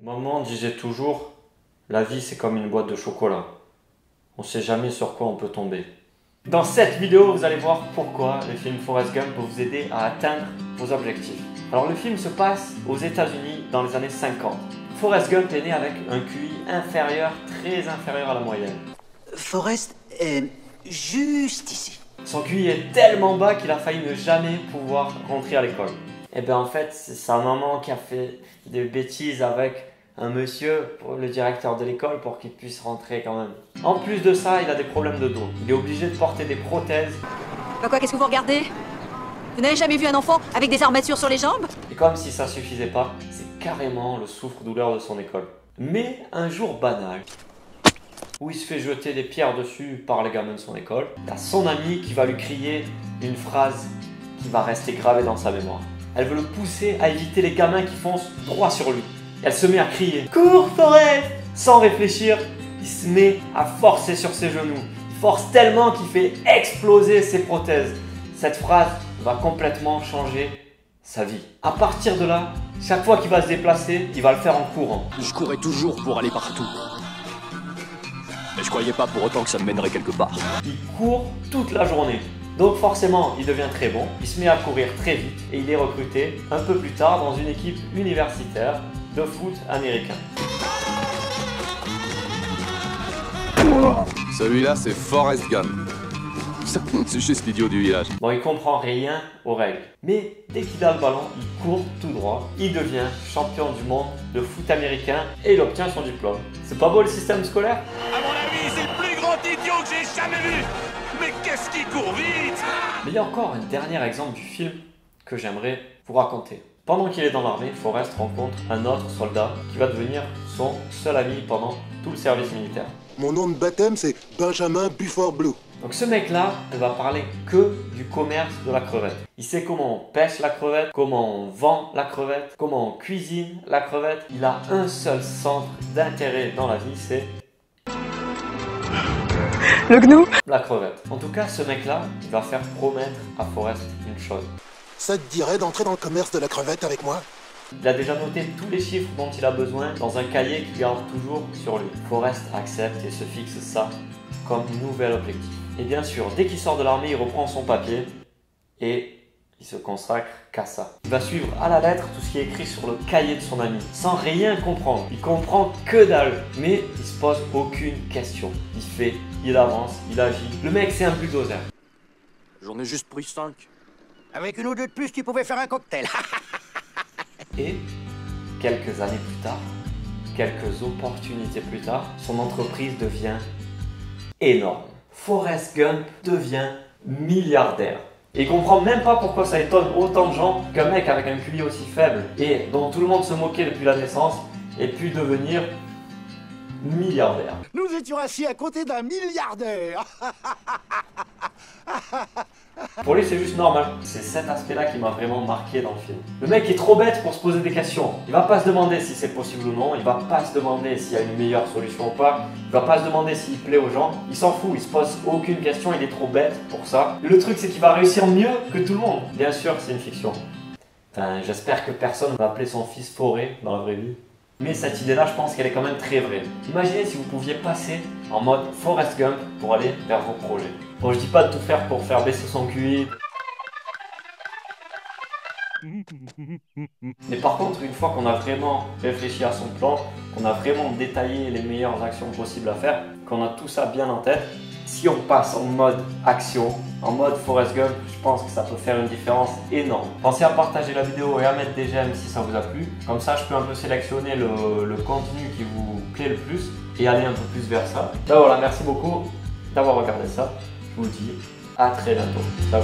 Maman disait toujours, la vie c'est comme une boîte de chocolat. On sait jamais sur quoi on peut tomber. Dans cette vidéo, vous allez voir pourquoi le film Forrest Gump peut vous aider à atteindre vos objectifs. Alors le film se passe aux États-Unis dans les années 50. Forrest Gump est né avec un QI inférieur, très inférieur à la moyenne. Forrest est juste ici. Son QI est tellement bas qu'il a failli ne jamais pouvoir rentrer à l'école. Et bien en fait, c'est sa maman qui a fait des bêtises avec un monsieur, le directeur de l'école, pour qu'il puisse rentrer quand même. En plus de ça, il a des problèmes de dos. Il est obligé de porter des prothèses. Bah quoi, qu'est-ce que vous regardez? Vous n'avez jamais vu un enfant avec des armatures sur les jambes? Et comme si ça suffisait pas, c'est carrément le souffre-douleur de son école. Mais un jour banal, où il se fait jeter des pierres dessus par les gamins de son école, il y a son ami qui va lui crier une phrase qui va rester gravée dans sa mémoire. Elle veut le pousser à éviter les gamins qui foncent droit sur lui. Elle se met à crier « Cours, Forrest !» Sans réfléchir, il se met à forcer sur ses genoux. Il force tellement qu'il fait exploser ses prothèses. Cette phrase va complètement changer sa vie. À partir de là, chaque fois qu'il va se déplacer, il va le faire en courant. Je courais toujours pour aller partout. Mais je croyais pas pour autant que ça me mènerait quelque part. Il court toute la journée. Donc forcément, il devient très bon, il se met à courir très vite et il est recruté un peu plus tard dans une équipe universitaire de foot américain. Celui-là, c'est Forrest Gump. C'est juste l'idiot du village. Bon, il comprend rien aux règles. Mais dès qu'il a le ballon, il court tout droit. Il devient champion du monde de foot américain et il obtient son diplôme. C'est pas beau le système scolaire? À mon avis, c'est le plus grand idiot que j'ai jamais vu. Mais qu'est-ce qui court vite? Mais il y a encore un dernier exemple du film que j'aimerais vous raconter. Pendant qu'il est dans l'armée, Forrest rencontre un autre soldat qui va devenir son seul ami pendant tout le service militaire. Mon nom de baptême, c'est Benjamin Buford Blue. Donc ce mec-là ne va parler que du commerce de la crevette. Il sait comment on pêche la crevette, comment on vend la crevette, comment on cuisine la crevette. Il a un seul centre d'intérêt dans la vie, c'est Le gnou? la crevette. En tout cas, ce mec-là, il va faire promettre à Forrest une chose. Ça te dirait d'entrer dans le commerce de la crevette avec moi? Il a déjà noté tous les chiffres dont il a besoin dans un cahier qu'il garde toujours sur lui. Forrest accepte et se fixe ça comme nouvel objectif. Et bien sûr, dès qu'il sort de l'armée, il reprend son papier et il se consacre qu'à ça. Il va suivre à la lettre tout ce qui est écrit sur le cahier de son ami, sans rien comprendre. Il comprend que dalle, mais il se pose aucune question. Il fait, il avance, il agit. Le mec, c'est un bulldozer. J'en ai juste pris 5. Avec une ou deux de plus, tu pouvais faire un cocktail. Et quelques années plus tard, quelques opportunités plus tard, son entreprise devient énorme. Forrest Gump devient milliardaire. Et il comprend même pas pourquoi ça étonne autant de gens qu'un mec avec un QI aussi faible et dont tout le monde se moquait depuis la naissance ait pu devenir milliardaire. Nous étions assis à côté d'un milliardaire. Pour lui, c'est juste normal. C'est cet aspect-là qui m'a vraiment marqué dans le film. Le mec est trop bête pour se poser des questions. Il va pas se demander si c'est possible ou non. Il va pas se demander s'il y a une meilleure solution ou pas. Il va pas se demander s'il plaît aux gens. Il s'en fout, il se pose aucune question. Il est trop bête pour ça. Et le truc, c'est qu'il va réussir mieux que tout le monde. Bien sûr, c'est une fiction. Enfin, j'espère que personne va appeler son fils Forêt dans la vraie vie. Mais cette idée-là, je pense qu'elle est quand même très vraie. Imaginez si vous pouviez passer en mode Forrest Gump pour aller vers vos projets. Bon, je dis pas de tout faire pour faire baisser son QI. Mais par contre, une fois qu'on a vraiment réfléchi à son plan, qu'on a vraiment détaillé les meilleures actions possibles à faire, qu'on a tout ça bien en tête, si on passe en mode action, en mode Forrest Gump, je pense que ça peut faire une différence énorme. Pensez à partager la vidéo et à mettre des j'aime si ça vous a plu. Comme ça, je peux un peu sélectionner le contenu qui vous plaît le plus et aller un peu plus vers ça. Ben voilà, merci beaucoup d'avoir regardé ça. Je vous dis à très bientôt. Ciao.